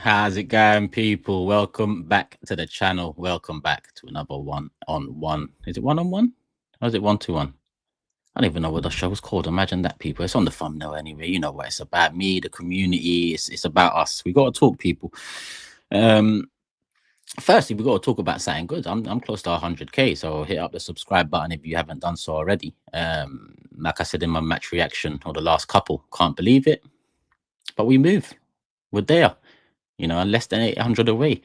How's it going, people? Welcome back to the channel. Welcome back to another one-on-one. Is it one-on-one? Or is it one-to-one? I don't even know what the show was called. Imagine that, people. It's on the thumbnail anyway. You know what? It's about me, the community. It's about us. We got to talk, people. Firstly, we got to talk about something good. I'm close to 100k, so hit up the subscribe button if you haven't done so already. Like I said in my match reaction, or the last couple, can't believe it, but we move. We're there. You know, less than 800 away.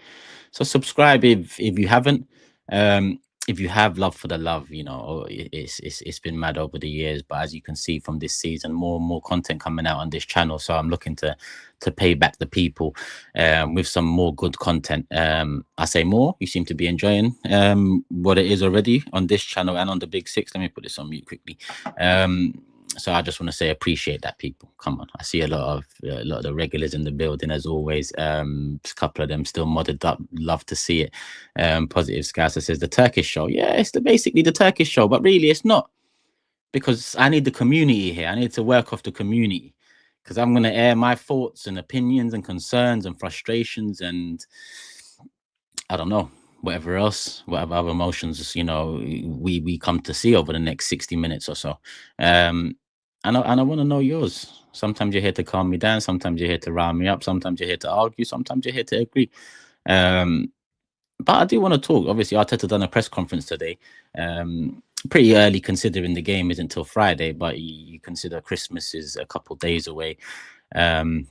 So subscribe if you haven't. If you have, love for the love. You know, it's been mad over the years, but as you can see from this season, more and more content coming out on this channel. So I'm looking to pay back the people with some more good content. I say more. You seem to be enjoying what it is already on this channel and on the Big Six. Let me put this on mute quickly. So I just want to say appreciate that, people. Come on, I see a lot of the regulars in the building as always. A couple of them still modded up. Love to see it. Positive Scouser says the Turkish show. Yeah, it's basically the Turkish show, but really it's not, because I need the community here. I need to work off the community, because I'm going to air my thoughts and opinions and concerns and frustrations and I don't know, whatever else, whatever other emotions, you know, we come to see over the next 60 minutes or so. And I want to know yours. Sometimes you're here to calm me down. Sometimes you're here to round me up. Sometimes you're here to argue. Sometimes you're here to agree. But I do want to talk. Obviously, Arteta done a press conference today. Pretty early, considering the game isn't until Friday, but you consider Christmas is a couple days away. And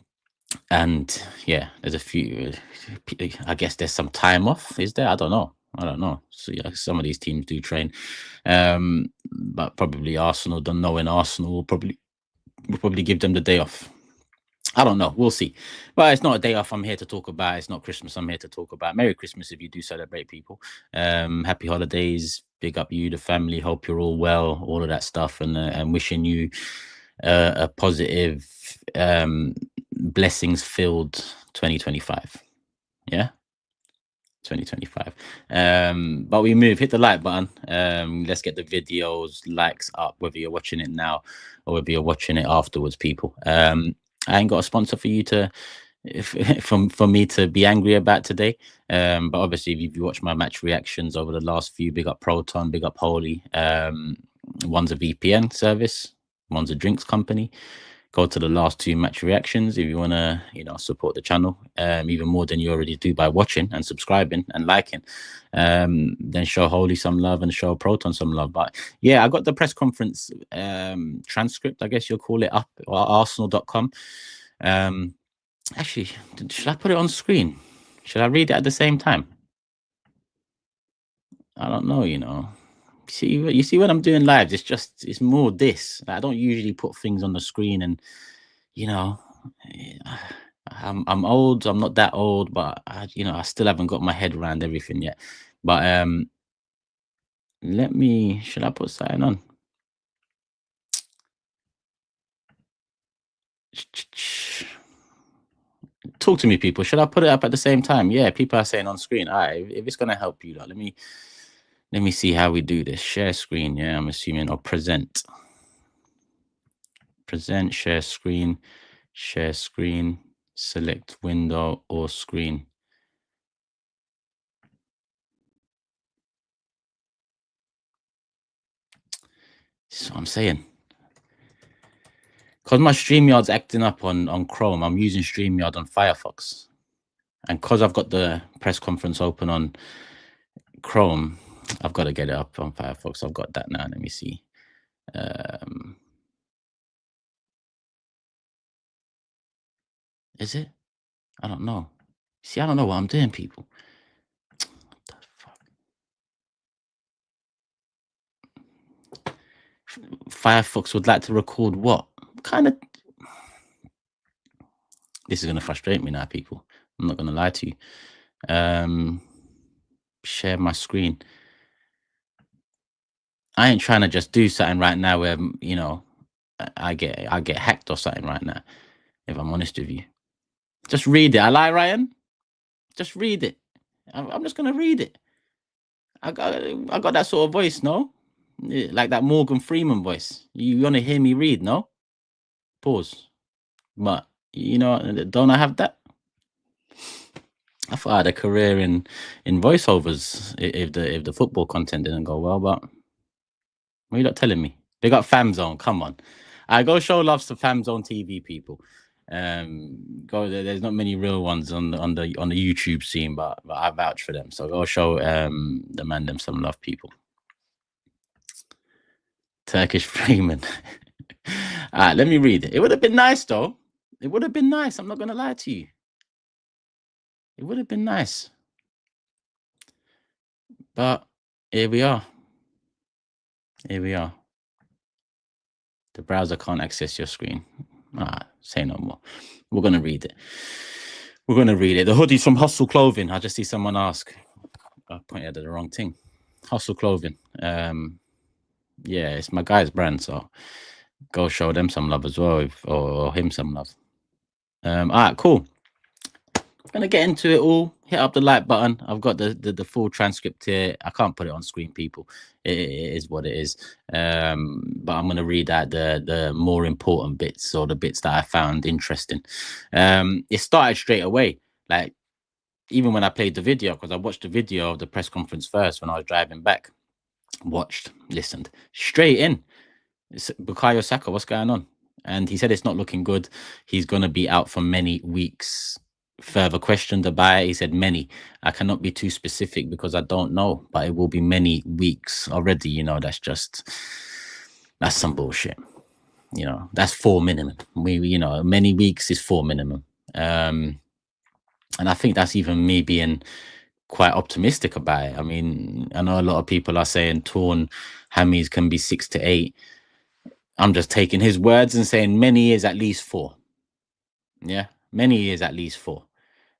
yeah, there's a few, I guess there's some time off, is there? I don't know. So yeah, some of these teams do train, but probably Arsenal, don't know, in Arsenal will probably give them the day off. I don't know, we'll see. But it's not a day off I'm here to talk about. It's not Christmas I'm here to talk about. Merry Christmas if you do celebrate, people. Happy holidays, big up you, the family, hope you're all well, all of that stuff, and wishing you a positive, blessings filled 2025. Yeah, 2025. But we move. Hit the like button. Let's get the videos, likes up, whether you're watching it now or whether you're watching it afterwards, people. I ain't got a sponsor for you to for me to be angry about today, but obviously if you watch my match reactions over the last few, big up Proton, big up Holy. One's a VPN service, one's a drinks company. Go to the last two match reactions if you want to, you know, support the channel even more than you already do by watching and subscribing and liking. Then show Holy some love and show Proton some love. But yeah, I got the press conference transcript, I guess you'll call it, up or arsenal.com. Actually, should I put it on screen? Should I read it at the same time? I don't know, you know. You see when I'm doing lives, it's more this. I don't usually put things on the screen, and you know, I'm old. I'm not that old, but I still haven't got my head around everything yet. But should I put something on? Talk to me, people. Should I put it up at the same time? Yeah, people are saying on screen. All right, if it's gonna help you, let me see how we do this. Share screen. Yeah, I'm assuming, or present, share screen, select window or screen. So I'm saying, because my StreamYard's acting up on Chrome, I'm using StreamYard on Firefox. And because I've got the press conference open on Chrome, I've got to get it up on Firefox. I've got that now. Let me see. Is it? I don't know. See, I don't know what I'm doing, people. What the fuck? Firefox would like to record what? Kind of. This is going to frustrate me now, people. I'm not going to lie to you. Share my screen. I ain't trying to just do something right now where, you know, I get hacked or something right now, if I'm honest with you. Just read it. I lie, Ryan? Just read it. I'm just going to read it. I got that sort of voice, no? Like that Morgan Freeman voice. You want to hear me read, no? Pause. But, you know, don't I have that? I thought I had a career in voiceovers if the football content didn't go well, but what are you not telling me? They got Fam Zone. Come on, I go show love to Fam Zone TV people. Go there. There's not many real ones on the YouTube scene, but I vouch for them. So go show the man them some love, people. Turkish Freeman. All right, let me read it. It would have been nice though. It would have been nice. I'm not gonna lie to you. It would have been nice. But here we are. Here we are. The browser can't access your screen. Say no more. We're gonna read it. We're gonna read it. The hoodie's from Hustle Clothing. I just see someone ask. I pointed at the wrong thing. Hustle Clothing. Yeah, it's my guy's brand, so go show them some love as well, or him some love. All right, cool. Gonna get into it all. Hit up the like button. I've got the full transcript here. I can't put it on screen, people. It is what it is. But I'm gonna read out the more important bits, or the bits that I found interesting. It started straight away, like even when I played the video, because I watched the video of the press conference first when I was driving back. Watched, listened, straight in. It's Bukayo Saka, what's going on? And he said it's not looking good. He's gonna be out for many weeks. Further questioned about it, he said many. I cannot be too specific because I don't know, but it will be many weeks already. You know, that's some bullshit. You know, that's 4 minimum. Many weeks is 4 minimum. And I think that's even me being quite optimistic about it. I mean, I know a lot of people are saying torn hammies can be 6 to 8. I'm just taking his words and saying many years, at least 4. Yeah, many years, at least 4.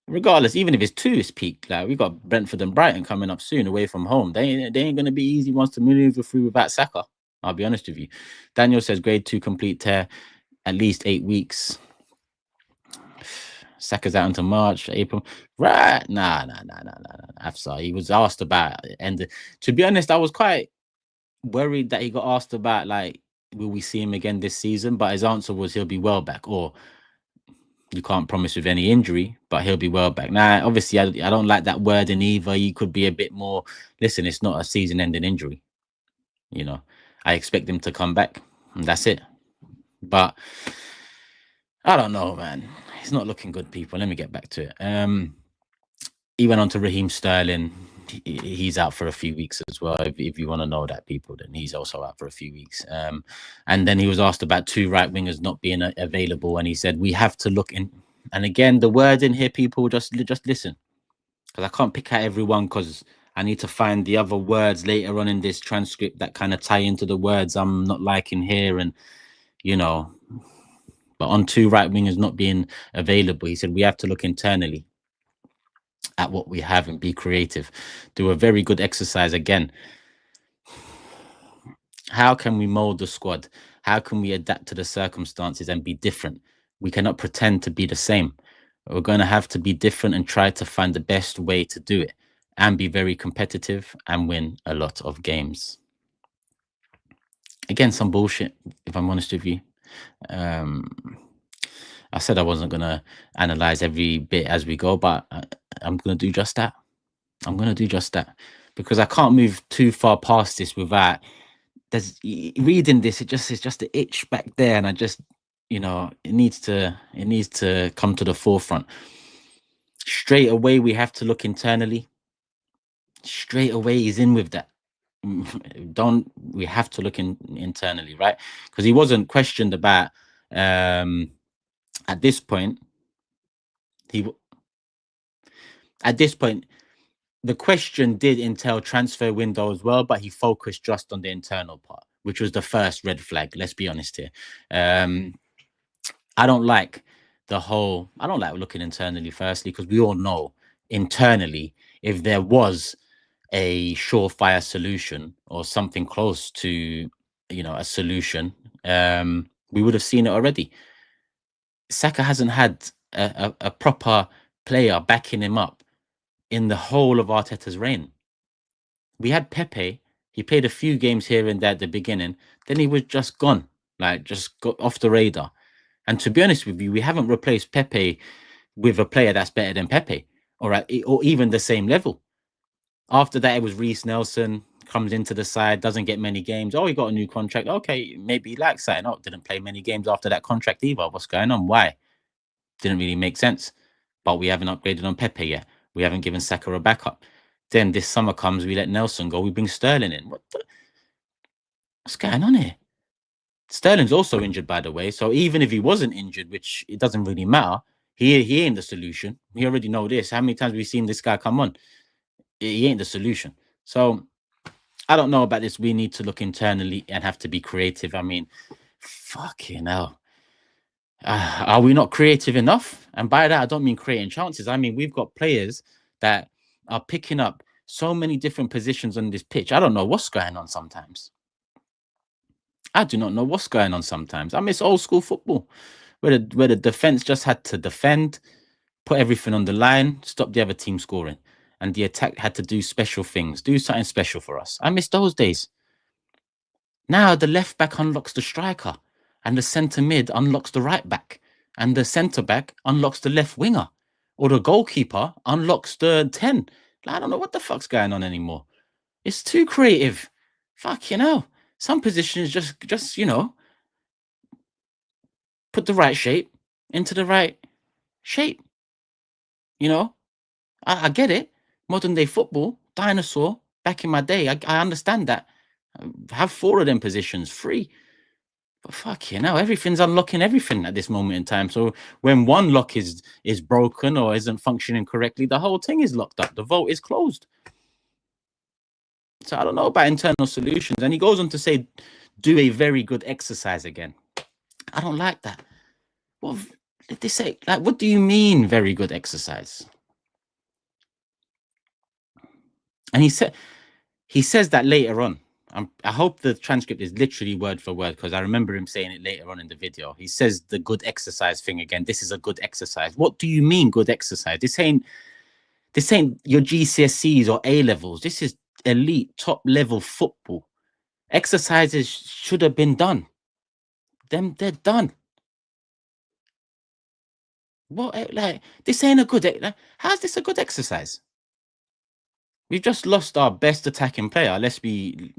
Regardless, even if it's 2, it's peak. Like, we got Brentford and Brighton coming up soon away from home. They ain't going to be easy ones to maneuver through without Saka. I'll be honest with you. Daniel says grade 2 complete tear, at least 8 weeks. Saka's out until March, April. Right? Nah. Afsar, he was asked about it. And to be honest, I was quite worried that he got asked about, like, will we see him again this season? But his answer was he'll be well back, or you can't promise with any injury, but he'll be well back. Now, obviously, I don't like that word in either. You could be a bit more, listen, it's not a season-ending injury. You know, I expect him to come back, and that's it. But I don't know, man. It's not looking good, people. Let me get back to it. He went on to Raheem Sterling. He's out for a few weeks as well. If you want to know that, people, then he's also out for a few weeks. And then he was asked about 2 right wingers not being available, and he said we have to look in. And again, the word in here, people, just listen, because I can't pick out everyone, because I need to find the other words later on in this transcript that kind of tie into the words I'm not liking here, and you know. But on 2 right wingers not being available, he said we have to look internally at what we have and be creative. Do a very good exercise again. How can we mold the squad? How can we adapt to the circumstances and be different? We cannot pretend to be the same. We're going to have to be different and try to find the best way to do it, and be very competitive and win a lot of games. Again, some bullshit, if I'm honest with you. I said I wasn't going to analyze every bit as we go, but I'm going to do just that. I'm going to do just that, because I can't move too far past this without reading this. It's just an itch back there, and I just, it needs to come to the forefront. Straight away, we have to look internally. Straight away, he's in with that. We have to look internally, right? Because he wasn't questioned about at this point. The question did entail transfer window as well, but he focused just on the internal part, which was the first red flag. Let's be honest here. I don't like looking internally, firstly, because we all know internally, if there was a surefire solution or something close to, a solution, we would have seen it already. Saka hasn't had a proper player backing him up in the whole of Arteta's reign. We had Pepe. He played a few games here and there at the beginning. Then he was just gone, like just got off the radar. And to be honest with you, we haven't replaced Pepe with a player that's better than Pepe. or even the same level. After that, it was Reece Nelson comes into the side, doesn't get many games. Oh, he got a new contract. Okay, maybe he likes that. No, didn't play many games after that contract either. What's going on? Why? Didn't really make sense. But we haven't upgraded on Pepe yet. We haven't given Saka a backup. Then this summer comes, we let Nelson go. We bring Sterling in. What's going on here? Sterling's also injured, by the way. So even if he wasn't injured, which it doesn't really matter, he ain't the solution. We already know this. How many times have we seen this guy come on? He ain't the solution. So I don't know about this. We need to look internally and have to be creative. I mean, fucking hell. Are we not creative enough? And by that, I don't mean creating chances. I mean, we've got players that are picking up so many different positions on this pitch. I don't know what's going on sometimes. I do not know what's going on sometimes. I miss old school football where the defense just had to defend, put everything on the line, stop the other team scoring. And the attack had to do special things, do something special for us. I miss those days. Now the left back unlocks the striker, and the centre mid unlocks the right back, and the centre back unlocks the left winger, or the goalkeeper unlocks the 10. I don't know what the fuck's going on anymore. It's too creative. Fuck, some positions just put the right shape into the right shape. I get it. Modern day football, dinosaur, back in my day, I understand that. Have 4 of them positions free. But fuck everything's unlocking everything at this moment in time. So when one lock is broken or isn't functioning correctly, the whole thing is locked up. The vault is closed. So I don't know about internal solutions. And he goes on to say, do a very good exercise again. I don't like that. What did they say? Like, what do you mean very good exercise? And he says that later on. I hope the transcript is literally word for word, because I remember him saying it later on in the video. He says the good exercise thing again. This is a good exercise. What do you mean good exercise? This ain't your GCSEs or A levels. This is elite, top level football. Exercises should have been done. They're done. What, like, this ain't a good. How's this a good exercise? We've just lost our best attacking player. Let's be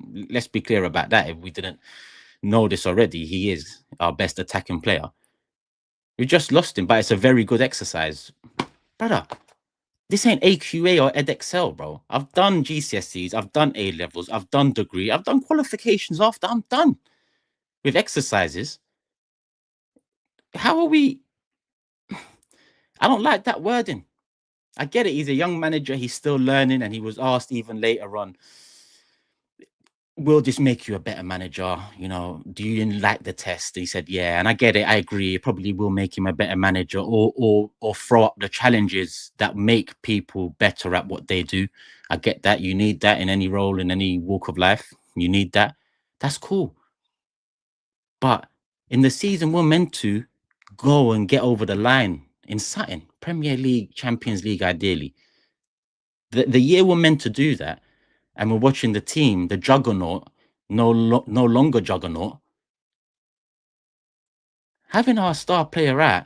clear about that. If we didn't know this already, he is our best attacking player. We just lost him, but it's a very good exercise. Brother, this ain't AQA or EdXL, bro. I've done GCSEs, I've done A levels, I've done degree, I've done qualifications after. I'm done with exercises. How are we? I don't like that wording. I get it. He's a young manager. He's still learning, and he was asked even later on, will this make you a better manager? Do you like the test? He said, yeah. And I get it. I agree. It probably will make him a better manager, or throw up the challenges that make people better at what they do. I get that. You need that in any role, in any walk of life. You need that. That's cool. But in the season, we're meant to go and get over the line in something. Premier League, Champions League, ideally. The year we're meant to do that, and we're watching the team, the juggernaut, no longer juggernaut, having our star player out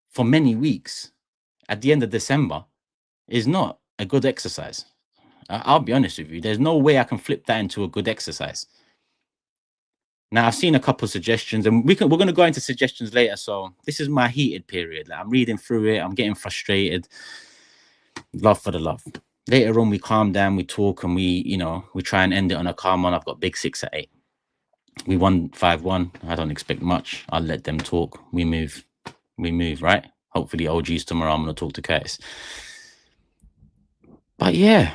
for many weeks at the end of December is not a good exercise. I'll be honest with you. There's no way I can flip that into a good exercise. Now, I've seen a couple of suggestions, and we're going to go into suggestions later. So this is my heated period. Like, I'm reading through it. I'm getting frustrated. Love for the love. Later on, we calm down, we talk, and we try and end it on a calm one. I've got big 6 at 8. We won 5-1. I don't expect much. I'll let them talk. We move, right? Hopefully OG's tomorrow. I'm going to talk to Curtis. But yeah,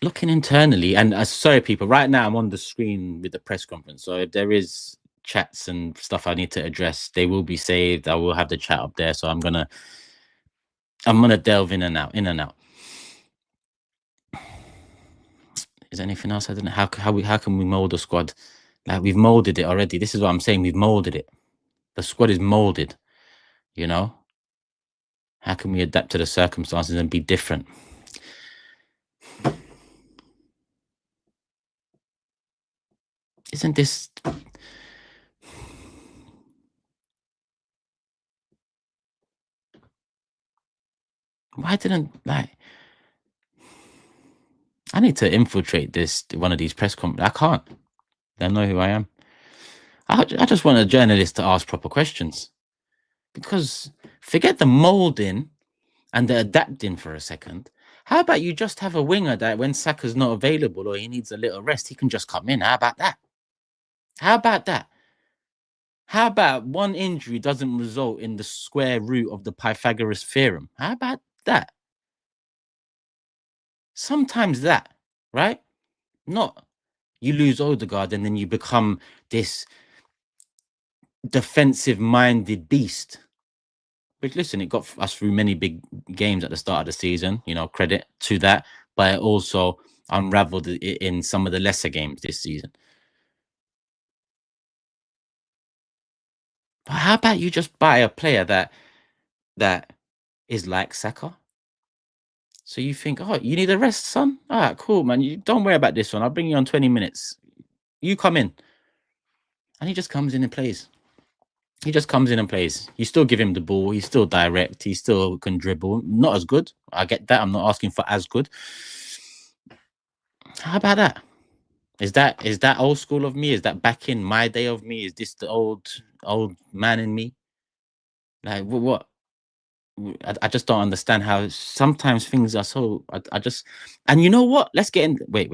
looking internally, and sorry, people, right now I'm on the screen with the press conference. So if there is chats and stuff I need to address, they will be saved. I will have the chat up there. So I'm gonna delve in and out. Is there anything else I don't know? How can we mold a squad? Like, we've molded it already. This is what I'm saying. We've molded it. The squad is molded. How can we adapt to the circumstances and be different? Isn't this? Why didn't like? I need to infiltrate one of these press conferences. I can't. They know who I am. I just want a journalist to ask proper questions, because forget the molding and the adapting for a second. How about you just have a winger that when Saka's not available or he needs a little rest, he can just come in? How about that? How about that? How about one injury doesn't result in the square root of the Pythagoras theorem? How about that? Sometimes that, right? Not you lose Odegaard and then you become this defensive-minded beast. But listen, it got us through many big games at the start of the season, credit to that, but it also unraveled it in some of the lesser games this season. But how about you just buy a player that is like Saka? So you think, oh, you need a rest, son? All right, cool, man. You don't worry about this one. I'll bring you on 20 minutes. You come in. And he just comes in and plays. He just comes in and plays. You still give him the ball. He's still direct. He still can dribble. Not as good. I get that. I'm not asking for as good. How about that? Is that old school of me? Is that back in my day of me? Is this the old man in me? Like what? I just don't understand how sometimes things are so. I just, and you know what? Let's get in. Wait.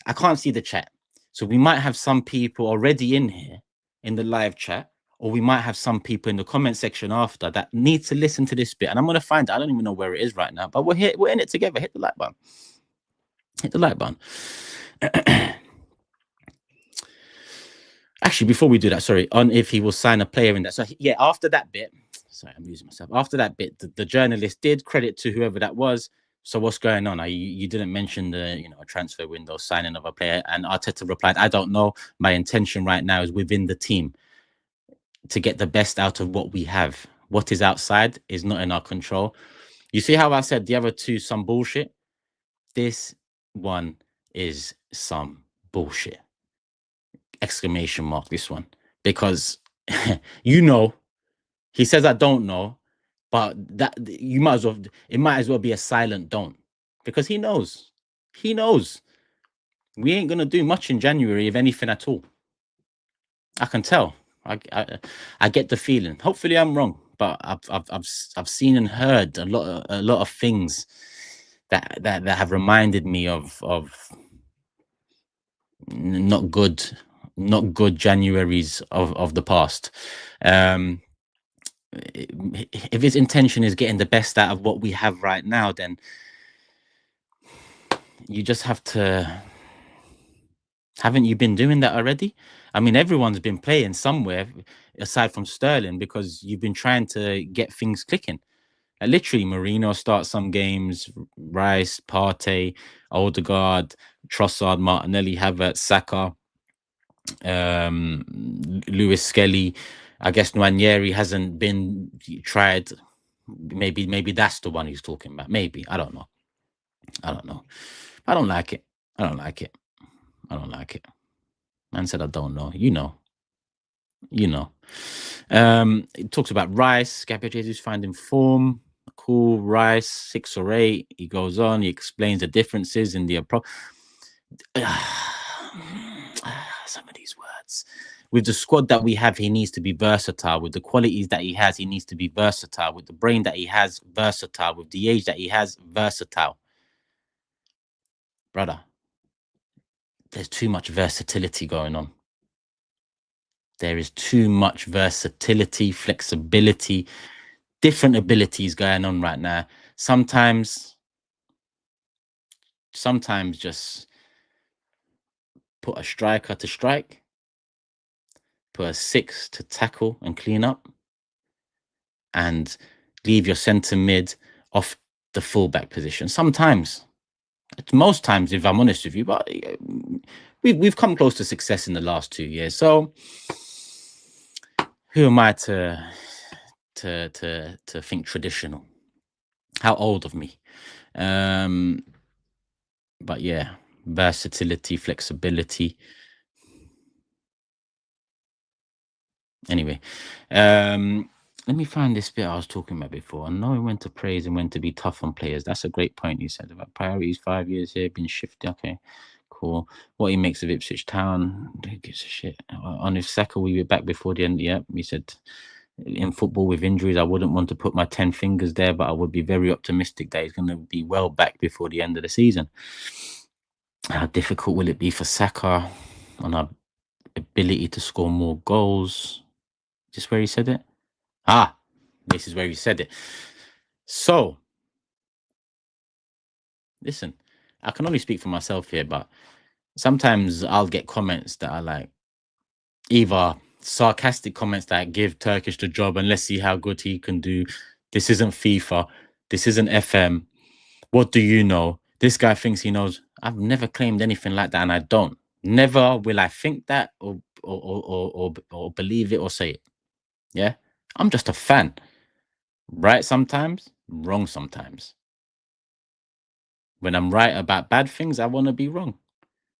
I can't see the chat, so we might have some people already in here in the live chat, or we might have some people in the comment section after that need to listen to this bit. And I'm gonna find. I don't even know where it is right now, but we're here. We're in it together. Hit the like button. Hit the like button. Actually, before we do that, sorry, on if he will sign a player in that. So yeah, after that bit, sorry, I'm losing myself. After that bit, the journalist did credit to whoever that was. So what's going on? You didn't mention the transfer window signing of a player, and Arteta replied, "I don't know. My intention right now is within the team to get the best out of what we have. What is outside is not in our control." You see how I said the other two some bullshit? This one is some bullshit. Exclamation mark, this one. Because he says I don't know, but that you might as well, it might as well be a silent don't, because he knows we ain't gonna do much in January, if anything at all. I can tell. I get the feeling. Hopefully I'm wrong, but I've seen and heard a lot of things that have reminded me of not good Januaries of the past. If his intention is getting the best out of what we have right now, then you just have to. Haven't you been doing that already? I mean, everyone's been playing somewhere aside from Sterling, because you've been trying to get things clicking. Literally, Marino starts some games, Rice, Partey, Odegaard, Trossard, Martinelli, Havertz, Saka, Lewis Skelly. I guess Nwaneri hasn't been tried. Maybe that's the one he's talking about. Maybe. I don't know. I don't like it. Man said I don't know. It talks about Rice. Gabriel Jesus finding form. Cool. Rice 6 or 8. He goes on. He explains the differences in the approach. Some of these words. With the squad that we have, he needs to be versatile. With the qualities that he has, he needs to be versatile. With the brain that he has, versatile. With the age that he has, versatile. Brother, there's too much versatility going on. There is too much versatility, flexibility, different abilities going on right now. Sometimes just put a striker to strike, put a 6 to tackle and clean up, and leave your centre mid off the fullback position. Sometimes, most times, if I'm honest with you, but we've come close to success in the last 2 years. So who am I to think traditional? How old of me? But yeah, versatility, flexibility. Anyway, let me find this bit I was talking about before. And knowing when to praise and when to be tough on players. That's a great point he said about priorities. 5 years here, been shifted. Okay, cool. What he makes of Ipswich Town, who gives a shit? On if Saka we were back before the end. Yeah, he said in football with injuries, I wouldn't want to put my 10 fingers there, but I would be very optimistic that he's going to be well back before the end of the season. How difficult will it be for Saka on our ability to score more goals? Just where he said it? Ah, this is where he said it. So, listen, I can only speak for myself here, but sometimes I'll get comments that are like either sarcastic comments like give Turkish the job and let's see how good he can do. This isn't FIFA. This isn't FM. What do you know? This guy thinks he knows. I've never claimed anything like that, and I don't. Never will I think that or believe it or say it. Yeah, I'm just a fan. Right sometimes, wrong sometimes. When I'm right about bad things, I want to be wrong.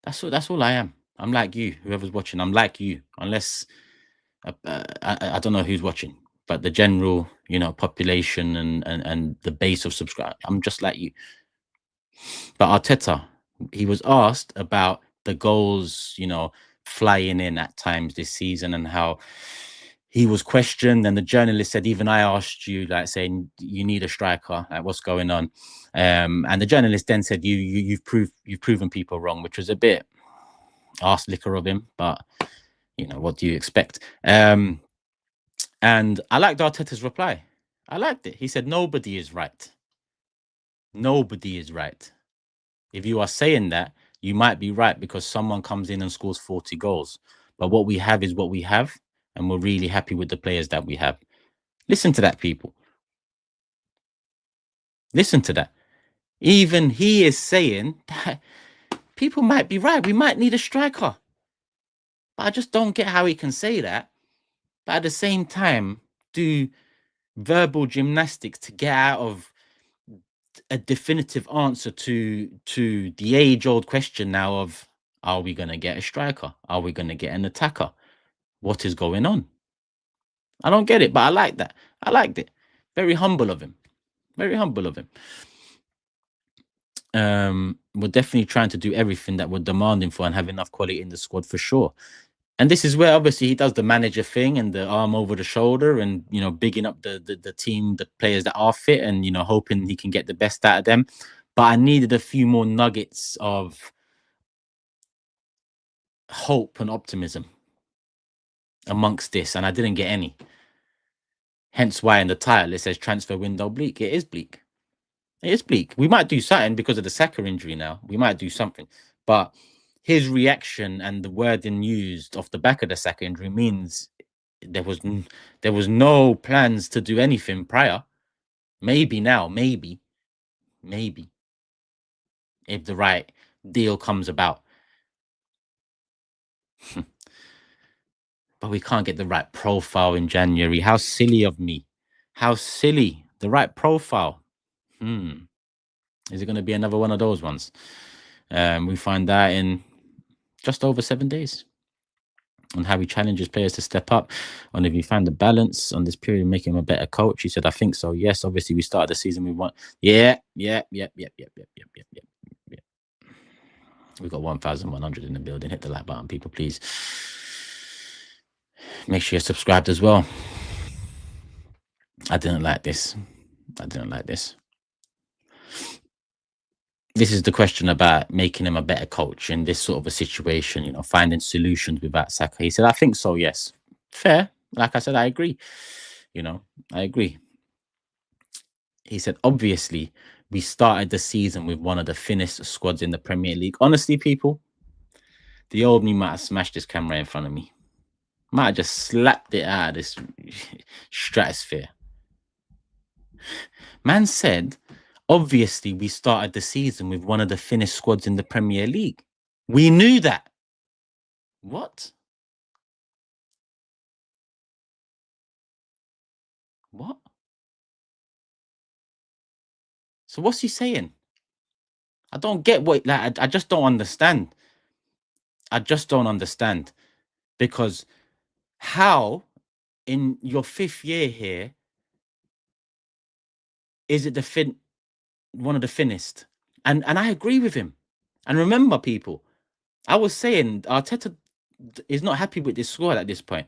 That's all I am. I'm like you, whoever's watching. I'm like you, unless I don't know who's watching, but the general, population and the base of subscribe. I'm just like you. But Arteta, he was asked about the goals, flying in at times this season and how he was questioned. And the journalist said, even I asked you, like saying, you need a striker, like what's going on? And the journalist then said, you've proven people wrong, which was a bit arse liquor of him, but what do you expect? And I liked Arteta's reply. I liked it. He said, nobody is right. Nobody is right. If you are saying that, you might be right because someone comes in and scores 40 goals. But what we have is what we have, and we're really happy with the players that we have. Listen to that, people. Listen to that. Even he is saying that people might be right. We might need a striker. But I just don't get how he can say that. But at the same time, do verbal gymnastics to get out of a definitive answer to the age-old question now of, are we going to get a striker? Are we going to get an attacker? What is going on? I don't get it, but I like that. I liked it. Very humble of him. Very humble of him. We're definitely trying to do everything that we're demanding for and have enough quality in the squad for sure. And this is where obviously he does the manager thing and the arm over the shoulder and, bigging up the team, the players that are fit and, hoping he can get the best out of them. But I needed a few more nuggets of hope and optimism amongst this, and I didn't get any. Hence why in the title it says transfer window bleak. It is bleak. It is bleak. We might do something because of the Saka injury now. We might do something. But his reaction and the wording used off the back of the Saka injury means there was no plans to do anything prior. Maybe now, maybe, if the right deal comes about. But we can't get the right profile in January. How silly of me. How silly. The right profile. Is it going to be another one of those ones? We find that in just over 7 days. On how he challenges players to step up, on if he found the balance on this period, making him a better coach. He said, I think so. Yes, obviously we started the season. We want, yeah. We've got 1,100 in the building. Hit the like button, people, please. Make sure you're subscribed as well. I didn't like this. This is the question about making him a better coach in this sort of a situation, finding solutions without Saka. He said, I think so, yes. Fair. Like I said, I agree. I agree. He said, obviously, we started the season with one of the thinnest squads in the Premier League. Honestly, people, the old me might have smashed this camera in front of me. Might have just slapped it out of this stratosphere. Man said, obviously, we started the season with one of the thinnest squads in the Premier League. We knew that. What? What? So what's he saying? I don't get what, like, I just don't understand. I just don't understand. Because how in your 5th year here, is it one of the thinnest? And I agree with him. And remember, people, I was saying Arteta is not happy with this squad at this point.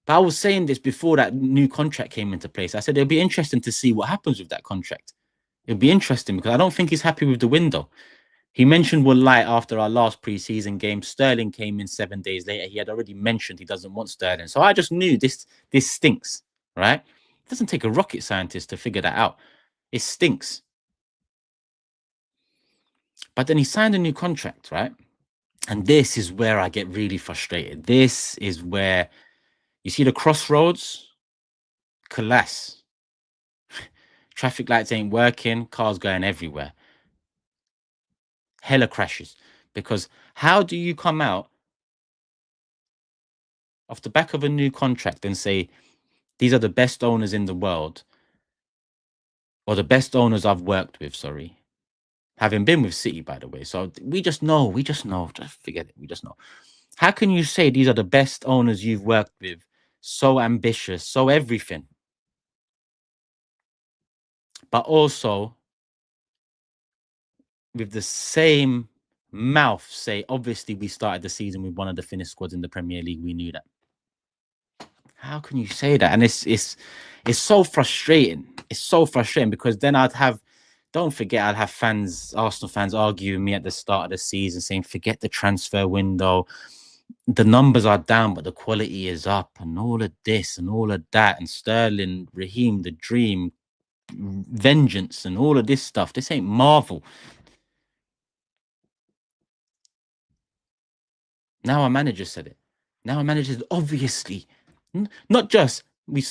But I was saying this before that new contract came into place. I said it'll be interesting to see what happens with that contract. It'll be interesting because I don't think he's happy with the window. He mentioned we'll lie after our last preseason game. Sterling came in 7 days later. He had already mentioned he doesn't want Sterling. So I just knew this stinks, right? It doesn't take a rocket scientist to figure that out. It stinks. But then he signed a new contract, right? And this is where I get really frustrated. This is where you see the crossroads collapse. Traffic lights ain't working. Cars going everywhere. Hella crashes. Because how do you come out off the back of a new contract and say, these are the best owners in the world, or the best owners I've worked with, sorry, having been with City, by the way. So we just know, just forget it. We just know. How can you say these are the best owners you've worked with? So ambitious, so everything. But also with the same mouth say, obviously we started the season with one of the thinnest squads in the Premier League. We knew that. How can you say that? And it's so frustrating. It's so frustrating because then don't forget, I'd have Arsenal fans arguing me at the start of the season saying, forget the transfer window. The numbers are down, but the quality is up, and all of this and all of that. And Sterling, Raheem, the dream, vengeance, and all of this stuff. This ain't Marvel. Now our manager said it. Now our manager said, obviously, not just he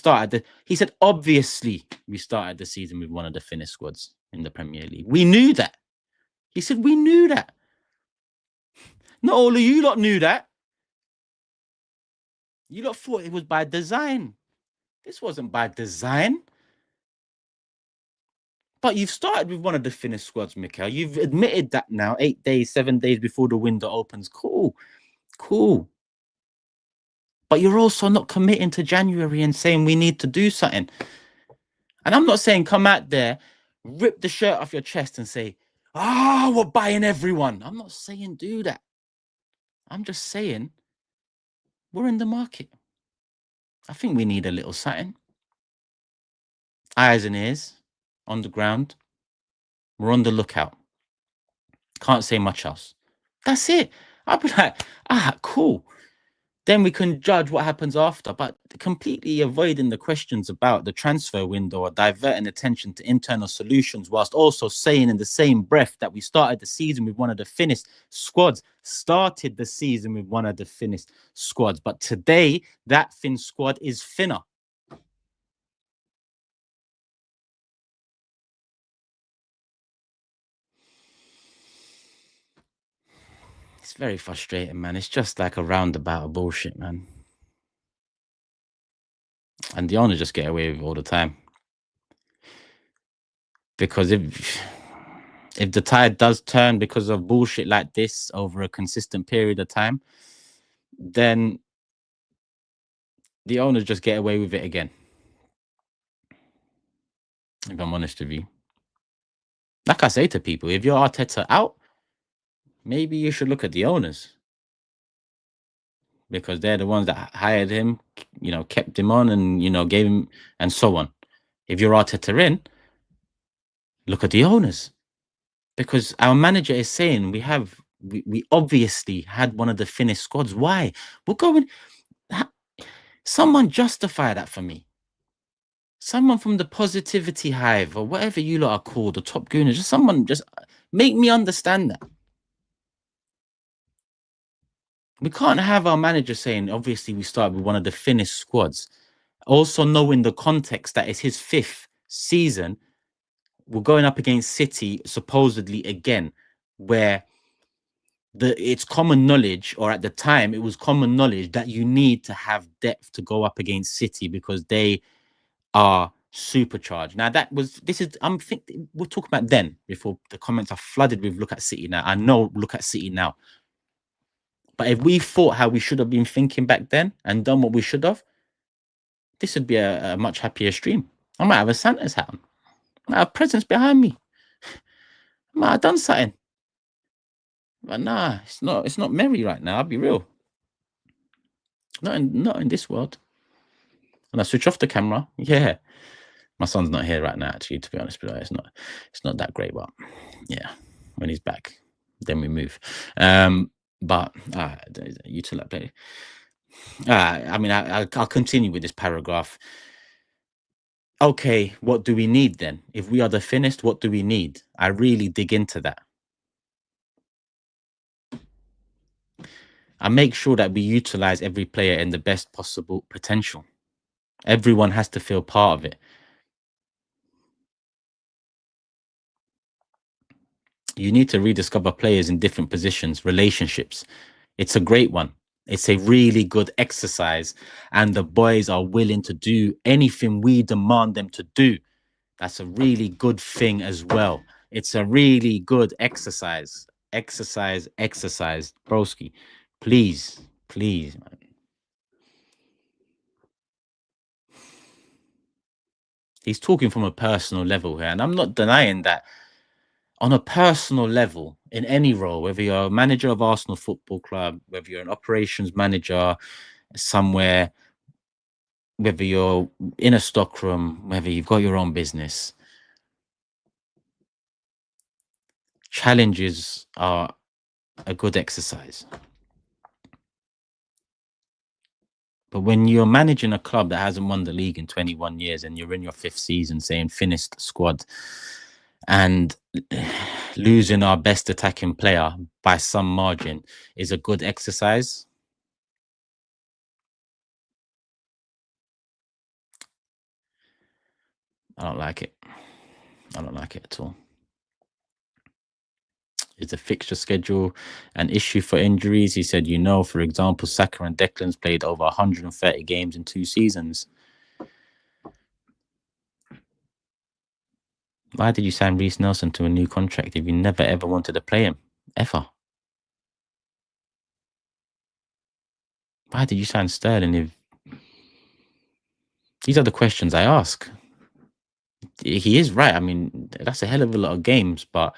said, obviously, we started the season with one of the thinnest squads in the Premier League. We knew that. He said, we knew that. Not all of you lot knew that. You lot thought it was by design. This wasn't by design. But you've started with one of the thinnest squads, Mikel. You've admitted that now, 8 days, 7 days before the window opens. Cool. But you're also not committing to January and saying we need to do something. And I'm not saying come out there, rip the shirt off your chest and say, we're buying everyone. I'm not saying do that. I'm just saying we're in the market. I think we need a little something. Eyes and ears on the ground. We're on the lookout. Can't say much else. That's it. I'll be like, cool. Then we can judge what happens after. But completely avoiding the questions about the transfer window or diverting attention to internal solutions, whilst also saying in the same breath that we started the season with one of the thinnest squads. But today, that thin squad is thinner. It's very frustrating, man. It's just like a roundabout of bullshit, man. And the owners just get away with it all the time. Because if the tide does turn because of bullshit like this over a consistent period of time, then the owners just get away with it again. If I'm honest with you. Like I say to people, if you're Arteta out, maybe you should look at the owners. Because they're the ones that hired him, kept him on and, gave him, and so on. If you're Arteta in, look at the owners. Because our manager is saying we obviously had one of the thinnest squads. Why? We're going... Someone justify that for me. Someone from the positivity hive or whatever you lot are called, the top gooners, just make me understand that. We can't have our manager saying, obviously, we started with one of the thinnest squads. Also knowing the context that it's his 5th season, we're going up against City, supposedly again, where it's common knowledge, or at the time, it was common knowledge that you need to have depth to go up against City because they are supercharged. Now, we're talking about then, before the comments are flooded with look at City now. I know, look at City now. But if we thought how we should have been thinking back then and done what we should have, this would be a much happier stream. I might have a Santa's hat on. I might have presents behind me. I might have done something. But nah, it's not merry right now, I'll be real. Not in this world. And I switch off the camera. Yeah. My son's not here right now, actually, to be honest, but it's not that great, but yeah, when he's back, then we move. But you tell that play. I mean, I'll continue with this paragraph. Okay, what do we need then? If we are the thinnest, what do we need? I really dig into that. I make sure that we utilize every player in the best possible potential. Everyone has to feel part of it. You need to rediscover players in different positions, relationships. It's a great one. It's a really good exercise, and the boys are willing to do anything we demand them to do. That's a really good thing as well. It's a really good exercise. Exercise. Broski, please, man. He's talking from a personal level here, and I'm not denying that. On a personal level, in any role, whether you're a manager of Arsenal Football Club, whether you're an operations manager somewhere, whether you're in a stockroom, whether you've got your own business, challenges are a good exercise. But when you're managing a club that hasn't won the league in 21 years and you're in your 5th season saying finished squad and losing our best attacking player by some margin is a good exercise. I don't like it. I don't like it at all. Is the fixture schedule an issue for injuries? He said, for example, Saka and Declan's played over 130 games in 2 seasons. Why did you sign Reece Nelson to a new contract if you never ever wanted to play him? Ever? Why did you sign Sterling if... These are the questions I ask. He is right. I mean, that's a hell of a lot of games, but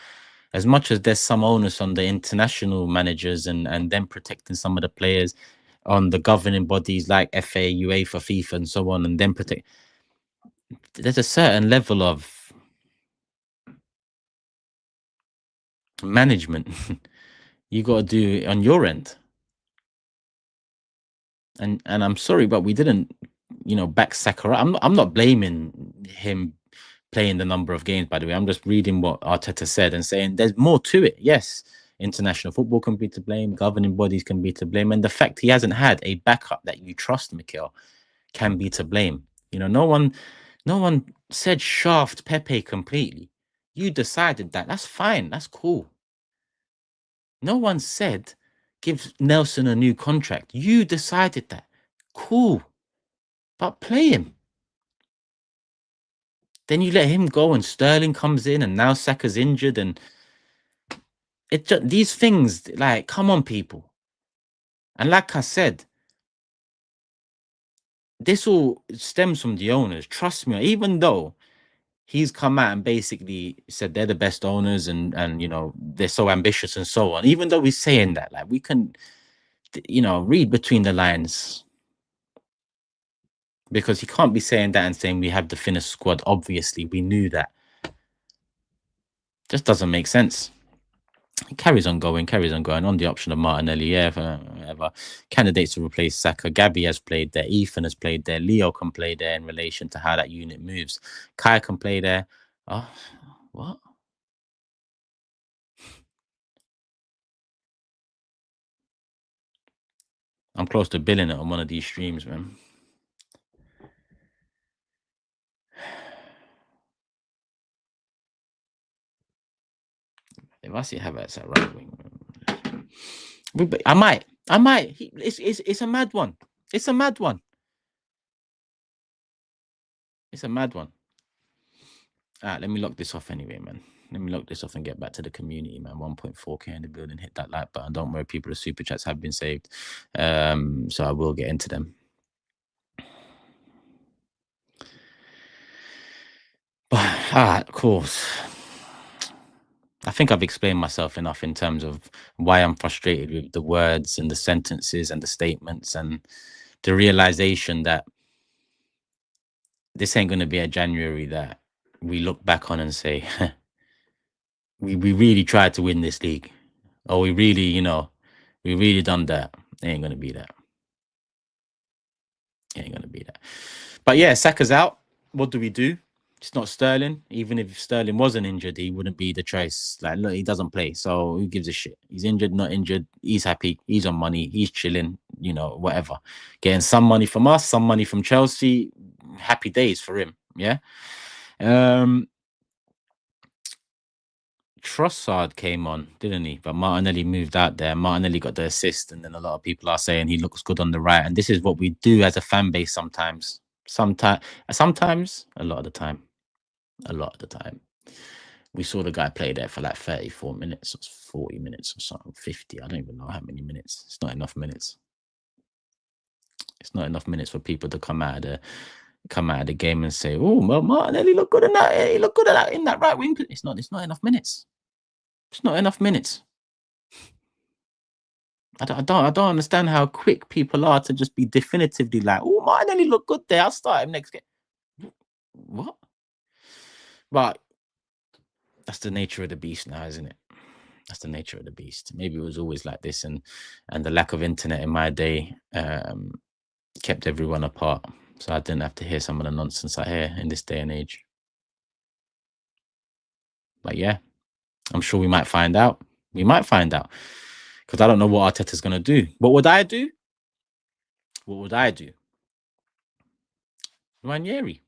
as much as there's some onus on the international managers and them protecting some of the players, on the governing bodies like FA, UEFA, FIFA, and so on, and then protect... There's a certain level of management you got to do on your end. And I'm sorry, but we didn't, back Saka. I'm not blaming him playing the number of games, by the way. I'm just reading what Arteta said and saying there's more to it. Yes, international football can be to blame, governing bodies can be to blame, and the fact he hasn't had a backup that you trust, Mikel, can be to blame. No one said shaft Pepe completely. You decided that. That's fine. That's cool. No one said give Nelson a new contract. You decided that. Cool. But play him. Then you let him go and Sterling comes in and now Saka's injured and these things, like, come on, people. And like I said, this all stems from the owners. Trust me, even though he's come out and basically said they're the best owners and they're so ambitious and so on. Even though he's saying that, like, we can, read between the lines. Because he can't be saying that and saying we have the thinnest squad. Obviously, we knew that. Just doesn't make sense. He carries on going on the option of Martinelli. Whatever. Candidates to replace Saka. Gabby has played there. Ethan has played there. Leo can play there in relation to how that unit moves. Kai can play there. Oh, what? I'm close to billing it on one of these streams, man. If I see Havertz at right wing, I might. It's a mad one. It's a mad one. It's a mad one. All right, let me lock this off anyway, man. Let me lock this off and get back to the community, man. 1.4K in the building. Hit that like button. Don't worry, people. The super chats have been saved. So I will get into them. Of course. I think I've explained myself enough in terms of why I'm frustrated with the words and the sentences and the statements and the realization that this ain't going to be a January that we look back on and say, we really tried to win this league. Or we really, we really done that. It ain't going to be that. It ain't going to be that. But yeah, Saka's out. What do we do? It's not Sterling. Even if Sterling wasn't injured, he wouldn't be the choice. Like, look, he doesn't play. So who gives a shit? He's injured, not injured. He's happy. He's on money. He's chilling, whatever. Getting some money from us, some money from Chelsea. Happy days for him. Yeah. Trossard came on, didn't he? But Martinelli moved out there. Martinelli got the assist, and then a lot of people are saying he looks good on the right. And this is what we do as a fan base sometimes. Sometimes, a lot of the time. A lot of the time. We saw the guy play there for like 34 minutes or 40 minutes or something, 50. I don't even know how many minutes. It's not enough minutes. It's not enough minutes for people to come out of the game and say, "Oh, Martinelli look good in that. He looked good in that right wing." It's not enough minutes. It's not enough minutes. I don't understand how quick people are to just be definitively like, "Oh, Martinelli look good there. I'll start him next game." What? But that's the nature of the beast now, isn't it? That's the nature of the beast. Maybe it was always like this, and the lack of internet in my day kept everyone apart. So I didn't have to hear some of the nonsense I hear in this day and age. But yeah, I'm sure we might find out. We might find out. Because I don't know what Arteta's going to do. What would I do? What would I do? Nwaneri.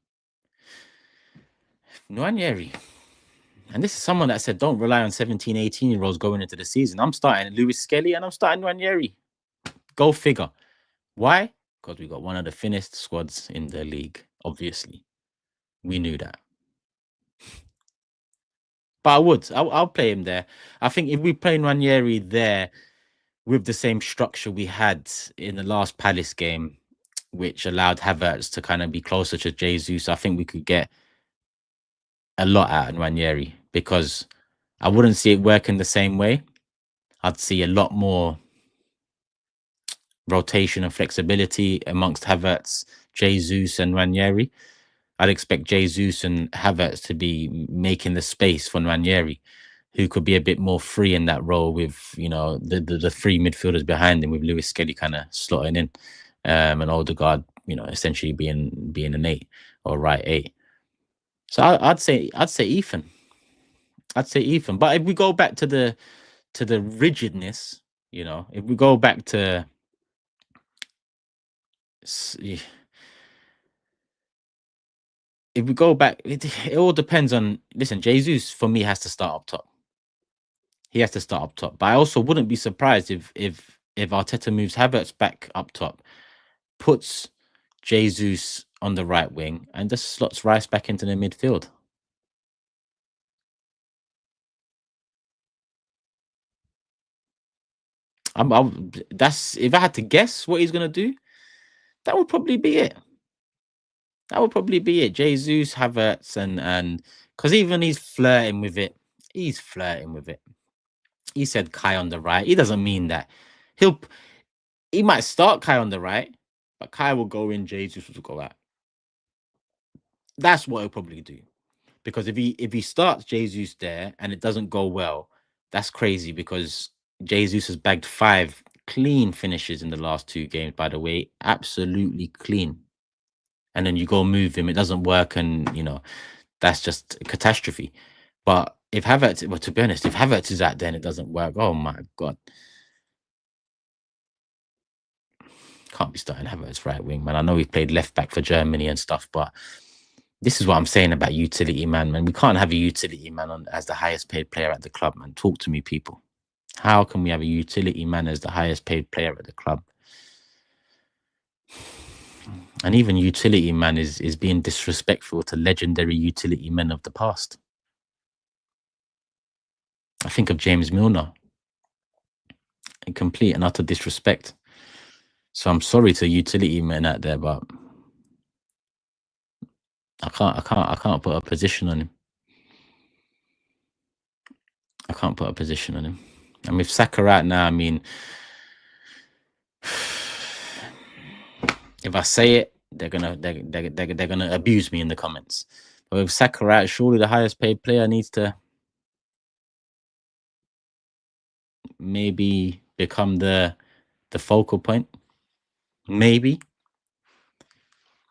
And this is someone that said, don't rely on 17, 18-year-olds going into the season. I'm starting Lewis Skelly and I'm starting Nwaneri. Go figure. Why? Because we got one of the thinnest squads in the league, obviously. We knew that. But I'll play him there. I think if we play Nwaneri there with the same structure we had in the last Palace game, which allowed Havertz to kind of be closer to Jesus, I think we could get a lot out of Nwaneri, because I wouldn't see it working the same way. I'd see a lot more rotation and flexibility amongst Havertz, Jesus, and Nwaneri. I'd expect Jesus and Havertz to be making the space for Nwaneri, who could be a bit more free in that role with, the three midfielders behind him, with Lewis Skelly kind of slotting in, and Odegaard, essentially being an 8 or right 8. So I'd say Ethan. But if we go back to the rigidness, if we go back to, if we go back, it all depends on. Listen, Jesus for me has to start up top. He has to start up top. But I also wouldn't be surprised if Arteta moves Havertz back up top, puts Jesus on the right wing, and just slots Rice back into the midfield. That's, if I had to guess what he's gonna do, that would probably be it. Jesus, Havertz, and because even he's flirting with it. He said Kai on the right. He doesn't mean that. He might start Kai on the right, but Kai will go in, Jesus will go out. That's what he'll probably do. Because if he starts Jesus there and it doesn't go well, that's crazy, because Jesus has bagged 5 clean finishes in the last 2 games, by the way. Absolutely clean. And then you go move him, it doesn't work, and that's just a catastrophe. But if Havertz, well, to be honest, if Havertz is out there and it doesn't work, oh my God. Can't be starting Havertz right wing, man. I know he played left back for Germany and stuff, but this is what I'm saying about utility man, man. We can't have a utility man as the highest paid player at the club, man. Talk to me, people. How can we have a utility man as the highest paid player at the club? And even utility man is being disrespectful to legendary utility men of the past. I think of James Milner. In complete and utter disrespect. So I'm sorry to utility men out there, but I can't put a position on him. I can't put a position on him. I mean, if Saka right now, I mean, if I say it, they're gonna abuse me in the comments. But with Saka right, surely the highest paid player needs to maybe become the focal point. Maybe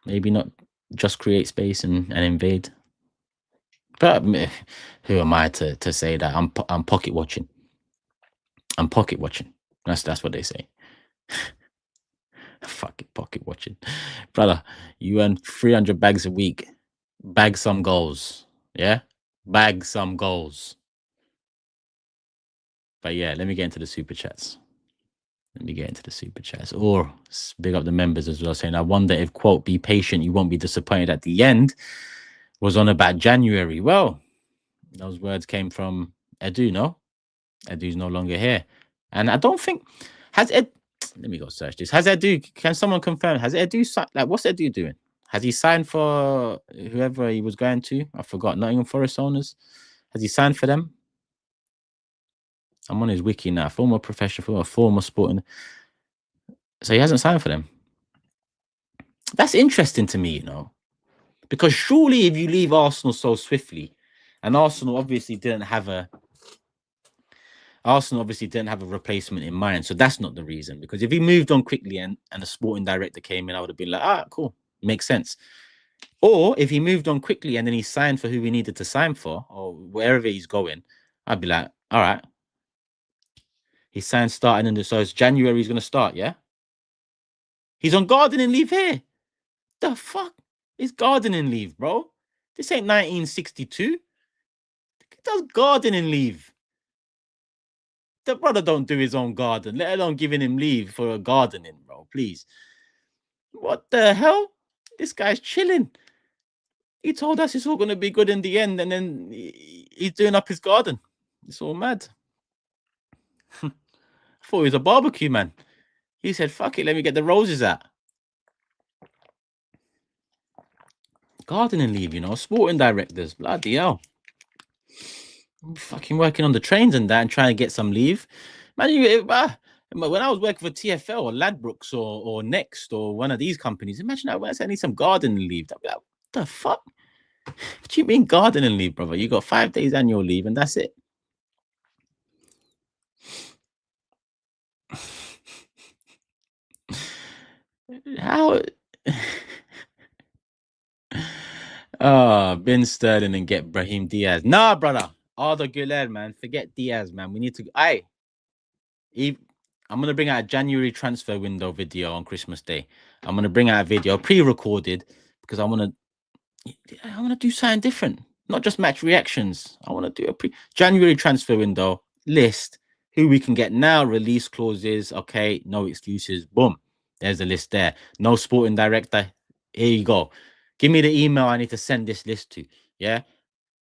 not just create space and invade. But who am I to say that? I'm pocket watching. I'm pocket watching. That's what they say. Fucking pocket watching, brother. You earn 300 bags a week. Bag some goals, yeah. Bag some goals. But yeah, let me get into the super chats. Or big up the members as well, saying, I wonder if, quote, be patient, you won't be disappointed at the end, was on about January. Well, those words came from Edu, no? Edu's no longer here. And I don't think, has Ed, let me go search this. Has Edu, can someone confirm, has Edu, like, what's Edu doing? Has he signed for whoever he was going to? I forgot, Nottingham Forest owners. Has he signed for them? I'm on his wiki now. Former professional, former sporting. So he hasn't signed for them. That's interesting to me, you know, because surely if you leave Arsenal so swiftly, and Arsenal obviously didn't have a replacement in mind, so that's not the reason. Because if he moved on quickly and a sporting director came in, I would have been like, cool, makes sense. Or if he moved on quickly and then he signed for who he needed to sign for, or wherever he's going, I'd be like, all right. He signed starting in so it's January he's going to start, yeah? He's on gardening leave here. The fuck is gardening leave, bro? This ain't 1962. He does gardening leave. The brother don't do his own garden, let alone giving him leave for gardening, bro. Please. What the hell? This guy's chilling. He told us it's all going to be good in the end, and then he's doing up his garden. It's all mad. I thought he was a barbecue man. He said, fuck it, let me get the roses out. Gardening leave, you know, sporting directors, bloody hell. I'm fucking working on the trains and that and trying to get some leave. Man, when I was working for TFL or Ladbrokes or Next or one of these companies, imagine I need some gardening leave. I'd be like, what the fuck? What do you mean gardening leave, brother? You got 5 days annual leave and that's it. How? Ben Sterling and get Brahim Diaz. Nah, brother. Arda Güler, man. Forget Diaz, man. We need to. I'm gonna bring out a January transfer window video on Christmas Day. I'm gonna bring out a video pre-recorded because I wanna do something different. Not just match reactions. I want to do a January transfer window list. Who we can get now, release clauses. Okay, no excuses. Boom. There's the list there. No sporting director. Here you go. Give me the email I need to send this list to. Yeah.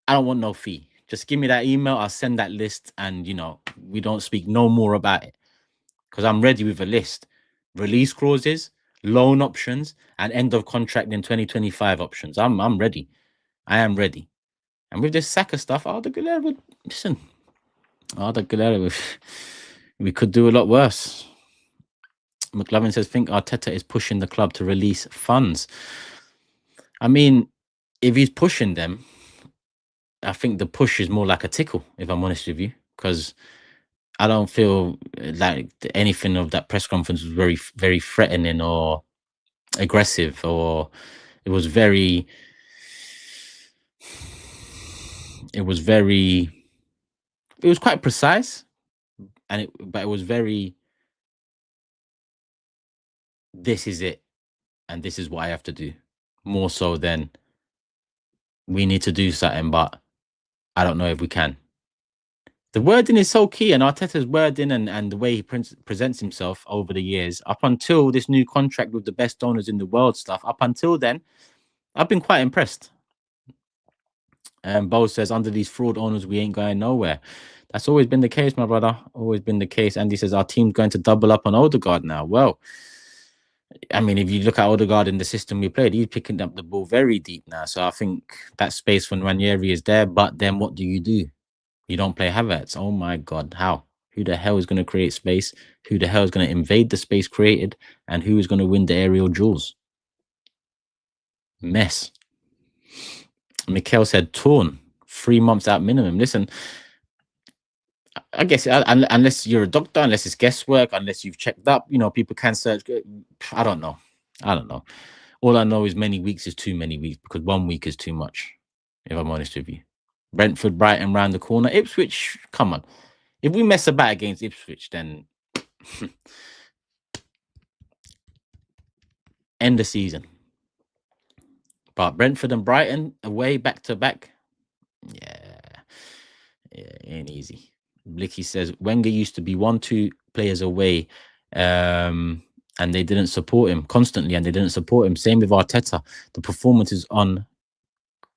I don't want no fee. Just give me that email. I'll send that list and, you know, we don't speak no more about it because I'm ready with a list. Release clauses, loan options, and end of contract in 2025 options. I'm ready. I am ready. And with this Saka stuff, Arda Güler would listen. Arda Güler, we could do a lot worse. McLovin says, think Arteta is pushing the club to release funds. I mean, if he's pushing them, I think the push is more like a tickle, if I'm honest with you, because I don't feel like anything of that press conference was very, very threatening or aggressive, or it was very. It was quite precise, but it was very. This is it, and this is what I have to do. More so than we need to do something, but I don't know if we can. The wording is so key, and Arteta's wording and the way he presents himself over the years, up until this new contract with the best owners in the world stuff, up until then, I've been quite impressed. And Bo says, under these fraud owners, we ain't going nowhere. That's always been the case, my brother. Always been the case. Andy says, our team's going to double up on Odegaard now. Well, I mean, if you look at Odegaard in the system we played, he's picking up the ball very deep now. So I think that space for Ranieri is there. But then what do you do? You don't play Havertz. Oh my God, how? Who the hell is going to create space? Who the hell is going to invade the space created? And who is going to win the aerial duels? Mess. Mikel said torn. 3 months out minimum. Listen, I guess unless you're a doctor, unless it's guesswork, unless you've checked up, you know, people can search. I don't know. All I know is many weeks is too many weeks because 1 week is too much, if I'm honest with you. Brentford, Brighton round the corner. Ipswich, come on. If we mess about against Ipswich, then end the season. But Brentford and Brighton away back to back, yeah, it ain't easy. Blicky says Wenger used to be 1-2 players away, and they didn't support him constantly, and they didn't support him. Same with Arteta. The performance is on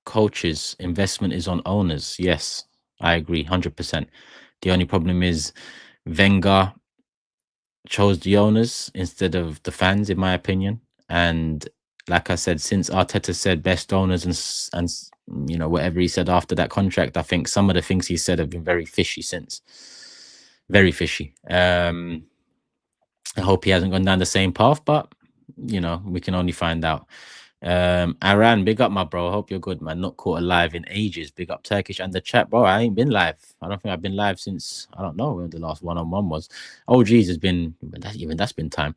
coaches, investment is on owners. Yes, I agree, 100%. The only problem is Wenger chose the owners instead of the fans, in my opinion. And like I said, since Arteta said best owners and you know, whatever he said after that contract, I think some of the things he said have been very fishy since. Very fishy. I hope he hasn't gone down the same path, but you know, we can only find out. Aran, big up, my bro. Hope you're good, man. Not caught alive in ages. Big up Turkish and the chat, bro. I ain't been live. I don't think I've been live since, I don't know when the last one-on-one was. Oh, geez, it's been, that's been time.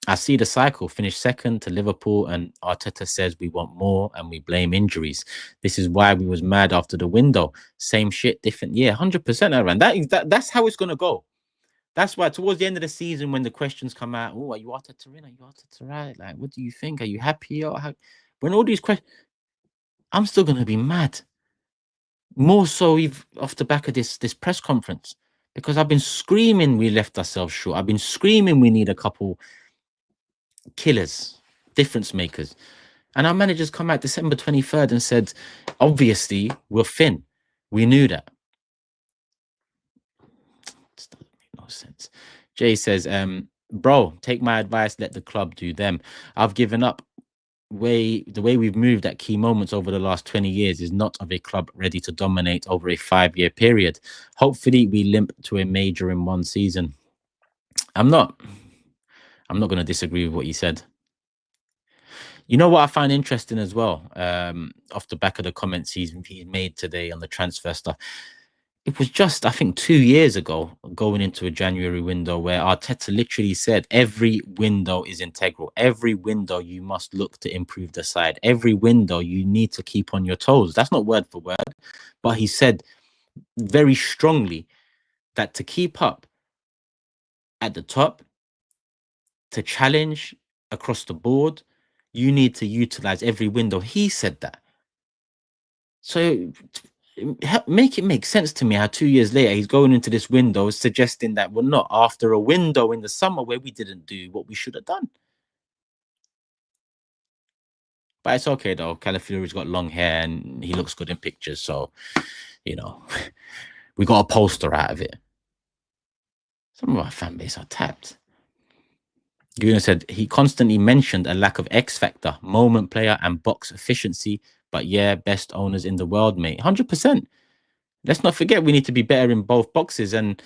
I see the cycle. Finish second to Liverpool, and Arteta says we want more, and we blame injuries. This is why we was mad after the window. Same shit, different year. 100%, Aran. That's how it's gonna go. That's why towards the end of the season, when the questions come out, oh, are you Arteta in? Are you Arteta right? Like, what do you think? Are you happy? Or how? When all these questions, I'm still gonna be mad. More so, off the back of this press conference, because I've been screaming we left ourselves short. I've been screaming we need a couple killers, difference makers, and our managers come out December 23rd and said, obviously we're thin. We knew that. This doesn't make no sense. Jay says, bro, take my advice, let the club do them. I've given up. The way we've moved at key moments over the last 20 years is not of a club ready to dominate over a 5-year period. Hopefully we limp to a major in one season. I'm not going to disagree with what you said. You know what I find interesting as well, off the back of the comments he's made today on the transfer stuff. It was just, I think, 2 years ago, going into a January window, where Arteta literally said, every window is integral. Every window you must look to improve the side. Every window you need to keep on your toes. That's not word for word, but he said very strongly that to keep up at the top, to challenge across the board, you need to utilize every window. He said that. So make it make sense to me how 2 years later he's going into this window suggesting that we're not after a window in the summer where we didn't do what we should have done. But it's okay though. Calafiori's got long hair and he looks good in pictures, so you know, we got a poster out of it. Some of our fan base are tapped. Guna said he constantly mentioned a lack of X factor, moment player, and box efficiency. But yeah, best owners in the world, mate. 100%. Let's not forget we need to be better in both boxes. And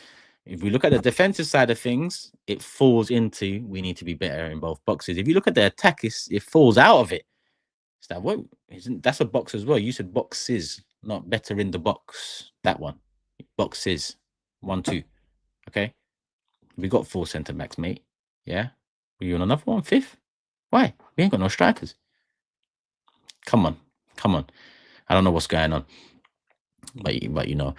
if we look at the defensive side of things, it falls into we need to be better in both boxes. If you look at the attack, it falls out of it. It's like, whoa, that's a box as well. You said boxes, not better in the box. That one. Boxes. 1, 2. Okay. We got 4 centre backs, mate. Yeah. Were you on another one? 5th? Why? We ain't got no strikers. Come on. I don't know what's going on. But you know.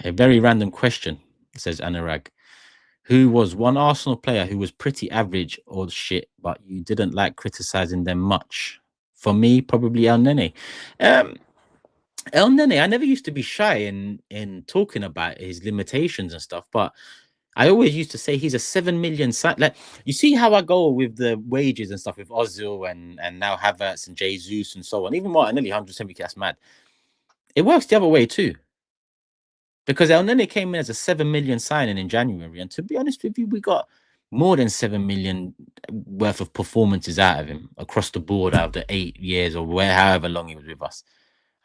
A very random question, says Anurag. Who was one Arsenal player who was pretty average or shit, but you didn't like criticizing them much? For me, probably El Nene. El Nene, I never used to be shy in talking about his limitations and stuff, but I always used to say he's a 7 million sign. Like, you see how I go with the wages and stuff with Ozil and now Havertz and Jesus and so on. Even Martinelli, 170k, that's mad. It works the other way too. Because El Nene came in as a 7 million signing in January. And to be honest with you, we got more than 7 million worth of performances out of him across the board out of the 8 years or however long he was with us.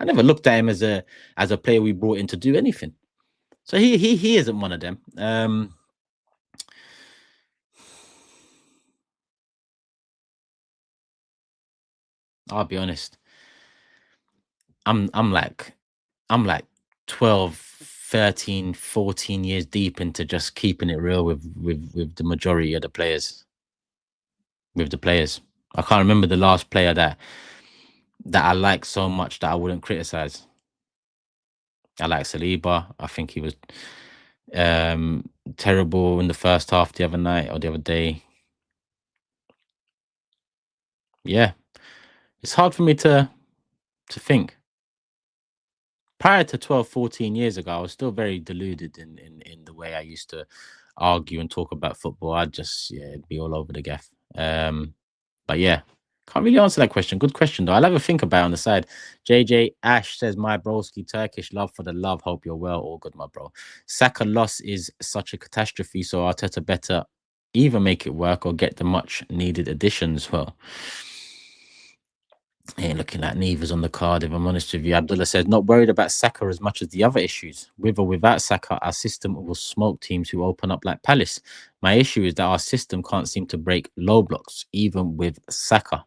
I never looked at him as a player we brought in to do anything. So he isn't one of them. I'll be honest. I'm like 12, 13, 14 years deep into just keeping it real with the majority of the players. With the players. I can't remember the last player that I like so much that I wouldn't criticize. I like Saliba. I think he was terrible in the first half the other night or the other day. Yeah. It's hard for me to think. Prior to 12, 14 years ago, I was still very deluded in the way I used to argue and talk about football. I'd just be all over the gaff. But yeah, can't really answer that question. Good question though. I'll have a think about it on the side. JJ Ash says, "My broski, Turkish love for the love. Hope you're well. All good, my bro. Saka loss is such a catastrophe, so Arteta better either make it work or get the much needed additions." Well, ain't looking at neither's on the card, if I'm honest with you. Abdullah says, "Not worried about Saka as much as the other issues. With or without Saka, our system will smoke teams who open up like Palace. My issue is that our system can't seem to break low blocks, even with Saka."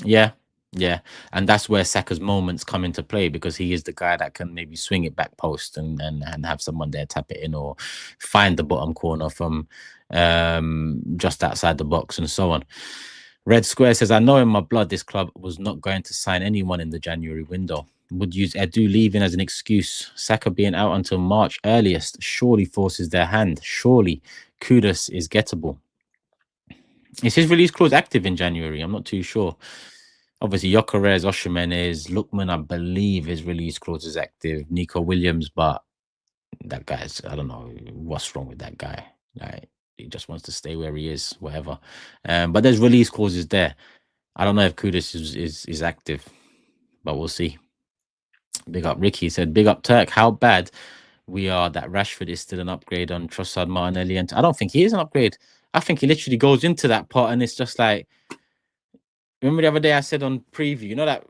Yeah, yeah. And that's where Saka's moments come into play, because he is the guy that can maybe swing it back post and have someone there tap it in, or find the bottom corner from just outside the box and so on. Red Square says, "I know in my blood this club was not going to sign anyone in the January window. Would use Edu leaving as an excuse. Saka being out until March earliest surely forces their hand. Surely Kudus is gettable." Is his release clause active in January? I'm not too sure. Obviously, Gyökeres, Osimhen, Lookman, I believe his release clause is active. Nico Williams, but that guy's, I don't know what's wrong with that guy. Like, he just wants to stay where he is, whatever. But there's release clauses there. I don't know if Kudus is active, but we'll see. Big up Ricky. He said, "Big up Turk. How bad we are that Rashford is still an upgrade on Trossard, Martinelli." And I don't think he is an upgrade. I think he literally goes into that pot and it's just like, remember the other day I said on preview, you know that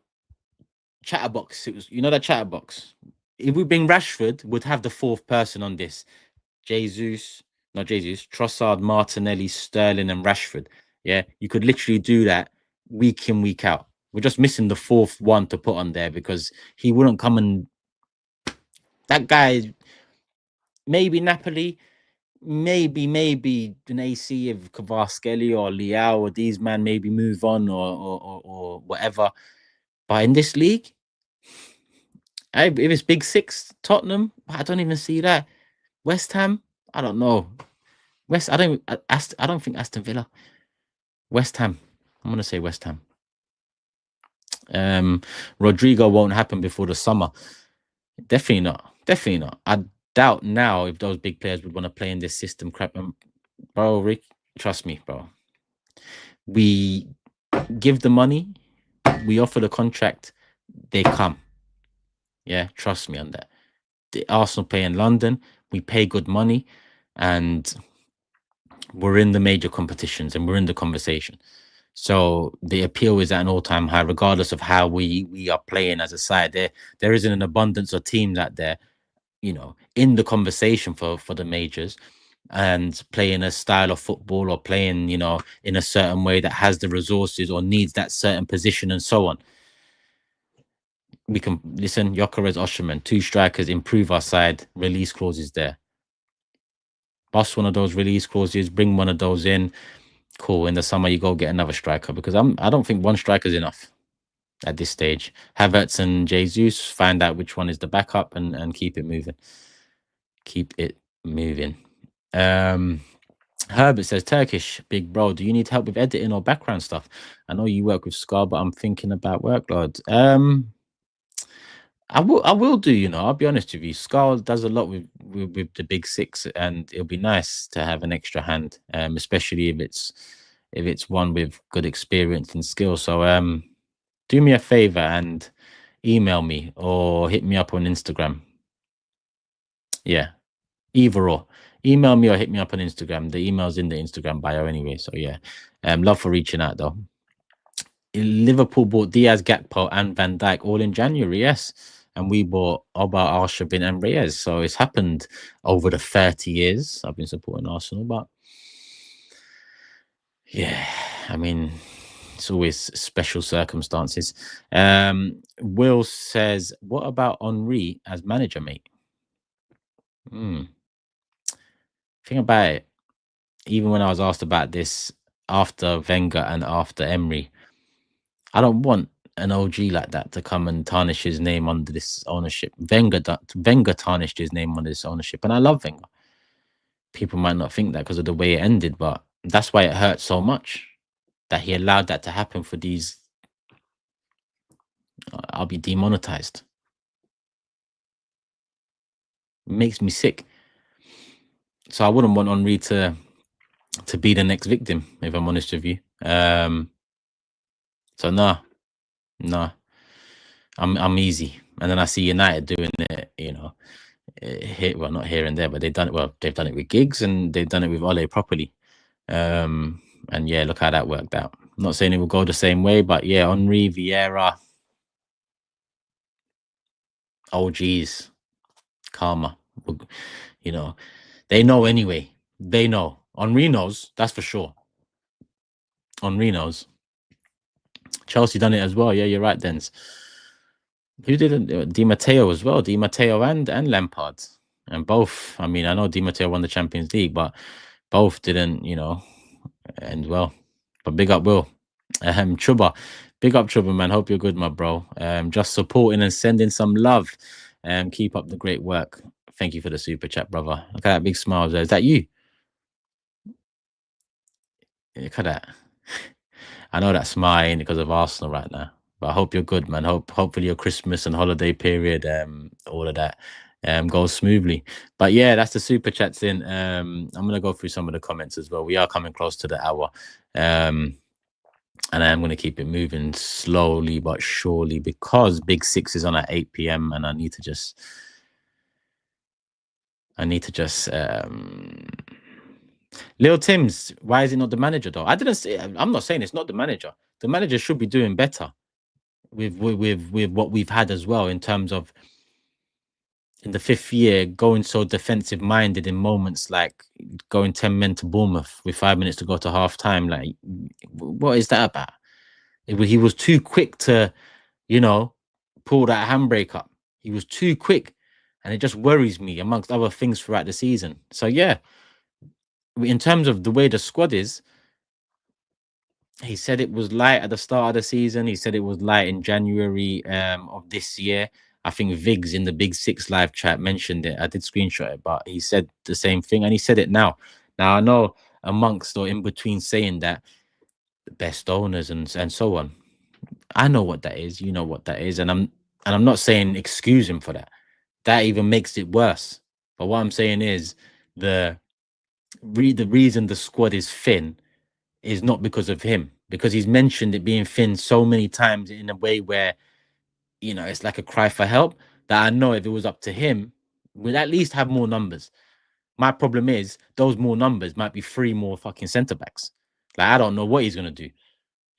chatterbox? It was, that chatterbox. If we bring Rashford, would have the fourth person on this. Trossard, Martinelli, Sterling, and Rashford. Yeah, you could literally do that week in, week out. We're just missing the fourth one to put on there because he wouldn't come and. That guy, maybe Napoli, maybe an AC of Kvaratskhelia or Leao or these man maybe move on or whatever. But in this league, if it's Big Six, Tottenham, I don't even see that. West Ham, I don't know. I don't think Aston Villa. West Ham. I'm gonna say West Ham. Rodrigo won't happen before the summer. Definitely not. Definitely not. I doubt now if those big players would want to play in this system. Crap, bro, Rick, trust me, bro. We give the money, we offer the contract, they come. Yeah, trust me on that. The Arsenal play in London, we pay good money, and we're in the major competitions and we're in the conversation. So the appeal is at an all-time high, regardless of how we are playing as a side. There isn't an abundance of teams out there, in the conversation for the majors, and playing a style of football or playing, in a certain way that has the resources or needs that certain position and so on. We can listen, Gyökeres, Osimhen, 2 strikers, improve our side, release clauses there. Bust one of those release clauses, bring one of those in. Cool. In the summer, you go get another striker, because I don't think one striker is enough at this stage. Havertz and Jesus, find out which one is the backup and keep it moving. Keep it moving. Herbert says, "Turkish, big bro, do you need help with editing or background stuff? I know you work with Scar, but I'm thinking about workload." I will do, I'll be honest with you. Scar does a lot with the big six, and it'll be nice to have an extra hand, especially if it's one with good experience and skill. So do me a favor and email me or hit me up on Instagram. Yeah, either or. Email me or hit me up on Instagram. The email's in the Instagram bio anyway. So yeah, love for reaching out though. Liverpool bought Diaz, Gakpo, and Van Dijk all in January, yes. And we bought Oba, Arshavin, and Reyes. So it's happened over the 30 years I've been supporting Arsenal. But yeah, I mean, it's always special circumstances. Will says, what about Henry as manager, mate? Think about it. Even when I was asked about this after Wenger and after Emery, I don't want an OG like that to come and tarnish his name under this ownership. Wenger tarnished his name on this ownership, and I love Wenger. People might not think that because of the way it ended, but that's why it hurts so much that he allowed that to happen for these. I'll be demonetized. It makes me sick. So I wouldn't want Henry to be the next victim, if I'm honest with you. So nah. I'm easy. And then I see United doing it, you know, well, not here and there, but they've done it. Well, they've done it with Giggs and they've done it with Ole properly. And yeah, look how that worked out. I'm not saying it will go the same way, but yeah, Henry, Vieira, OGs, karma. You know, they know anyway. They know. Henry knows, that's for sure. Henry knows. Chelsea done it as well. Yeah, you're right, Dens. Who did Di Matteo as well? Di Matteo and Lampard. And both, I mean, I know Di Matteo won the Champions League, but both didn't, you know, end well. But big up Will. Chuba. Big up Chuba, man. Hope you're good, my bro. Just supporting and sending some love. Keep up the great work. Thank you for the super chat, brother. Look at that big smile there. Is that you? Look at that. I know that smile ain't because of Arsenal right now. But I hope you're good, man. Hopefully your Christmas and holiday period, all of that goes smoothly. But yeah, that's the super chats in. I'm gonna go through some of the comments as well. We are coming close to the hour. And I am going to keep it moving slowly but surely because Big Six is on at 8 p.m. and I need to just Lil Tim's, why is he not the manager though? I'm not saying it's not the manager. The manager should be doing better with what we've had as well in terms of in the 5th year going so defensive minded in moments like going 10 men to Bournemouth with 5 minutes to go to half time. Like, what is that about? He was too quick to, you know, pull that handbrake up. He was too quick. And it just worries me amongst other things throughout the season. So yeah, in terms of the way the squad is, he said it was light at the start of the season. He said it was light in January of this year. I think Viggs in the Big Six live chat mentioned it. I did screenshot it, but he said the same thing, and he said it now. Now I know amongst or in between saying that the best owners and so on. I know what that is. You know what that is, and I'm not saying excuse him for that. That even makes it worse. But what I'm saying is the reason the squad is thin is not because of him, because he's mentioned it being thin so many times in a way where, you know, it's like a cry for help, that I know if it was up to him, we'd at least have more numbers. My problem is those more numbers might be 3 more fucking centre backs. Like, I don't know what he's going to do.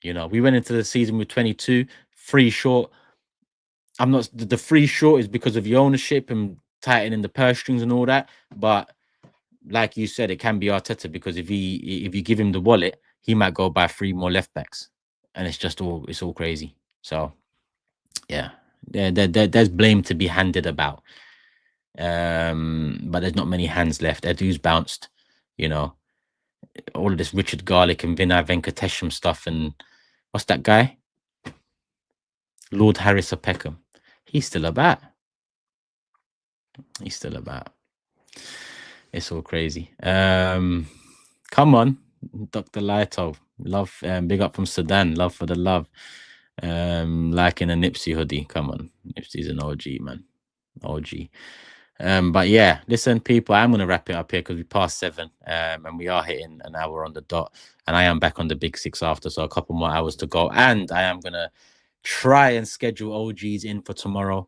You know, we went into the season with 22, 3 short. I'm not, the 3 short is because of the ownership and tightening the purse strings and all that. But like you said, it can be Arteta, because if you give him the wallet, he might go buy 3 more left backs, and it's all crazy. So yeah, there's blame to be handed about, but there's not many hands left. Edu's bounced, you know, all of this Richard Garlick and Vinay Venkatesham stuff, and what's that guy, Lord Harris of Peckham, he's still about. It's all crazy. Come on, Dr. Lito. Love, big up from Sudan. Love for the love. Liking a Nipsey hoodie. Come on. Nipsey's an OG, man. OG. But yeah, listen, people, I'm going to wrap it up here because we passed 7. And we are hitting an hour on the dot. And I am back on the Big Six after, so a couple more hours to go. And I am going to try and schedule OGs in for tomorrow.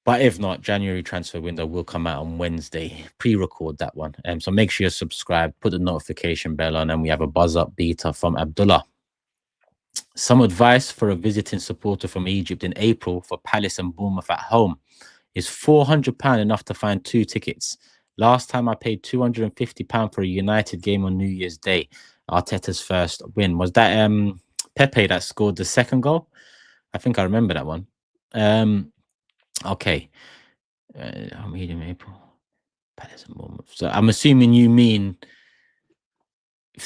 But if not, January transfer window will come out on Wednesday. Pre-record that one. So make sure you're subscribed, put the notification bell on, and we have a buzz up beta from Abdullah. Some advice for a visiting supporter from Egypt in April for Palace and Bournemouth at home. Is £400 enough to find 2 tickets? Last time I paid £250 for a United game on New Year's Day. Arteta's first win. Was that Pepe that scored the second goal? I think I remember that one. Okay. I'm reading April. Palace and Bournemouth. So I'm assuming you mean...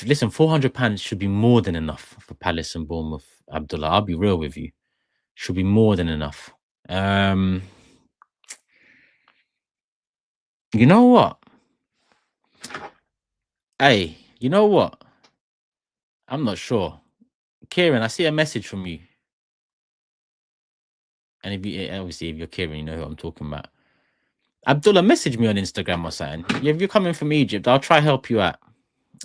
Listen, £400 should be more than enough for Palace and Bournemouth, Abdullah. I'll be real with you. Should be more than enough. You know what? Hey, you know what? I'm not sure. Kieran, I see a message from you. And if you obviously if you're Kieran, you know who I'm talking about. Abdullah, message me on Instagram or something. If you're coming from Egypt, I'll try help you out.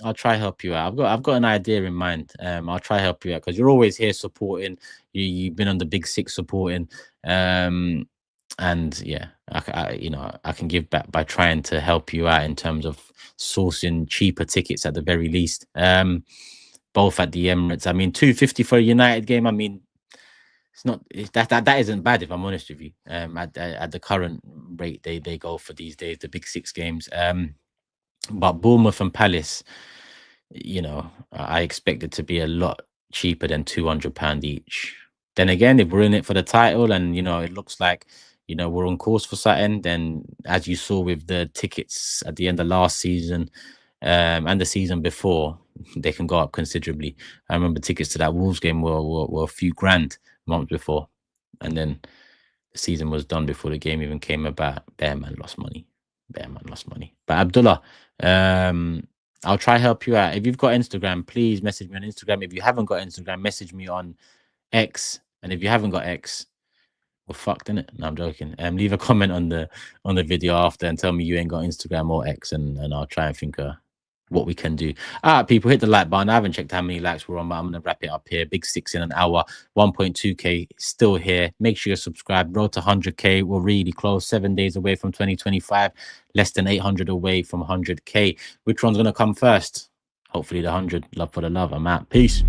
I've got an idea in mind. I'll try help you out because you're always here supporting. You've been on the Big Six supporting. And yeah, I can give back by trying to help you out in terms of sourcing cheaper tickets at the very least. Both at the Emirates. I mean, £250 for a United game. I mean, that isn't bad if I'm honest with you. At the current rate they go for these days, the Big Six games. But Bournemouth and Palace, I expect it to be a lot cheaper than £200 each. Then again, if we're in it for the title and it looks like we're on course for something, then as you saw with the tickets at the end of last season and the season before, they can go up considerably. I remember tickets to that Wolves game were a few grand months before, and then the season was done before the game even came about. Bear man lost money. But Abdullah, I'll try help you out. If you've got Instagram, please message me on Instagram. If you haven't got Instagram, message me on X. And if you haven't got X, we're fucked, innit? No, I'm joking. Leave a comment on the video after and tell me you ain't got Instagram or X, and I'll try and think what we can do. All right, people, hit the like button. I haven't checked how many likes we're on, but I'm gonna wrap it up here. Big Six in an hour, 1.2k still here. Make sure you're subscribed. Road to 100k. We're really close. 7 days away from 2025. Less than 800 away from 100k. Which one's gonna come first? Hopefully the 100. Love for the love. I'm out. Peace.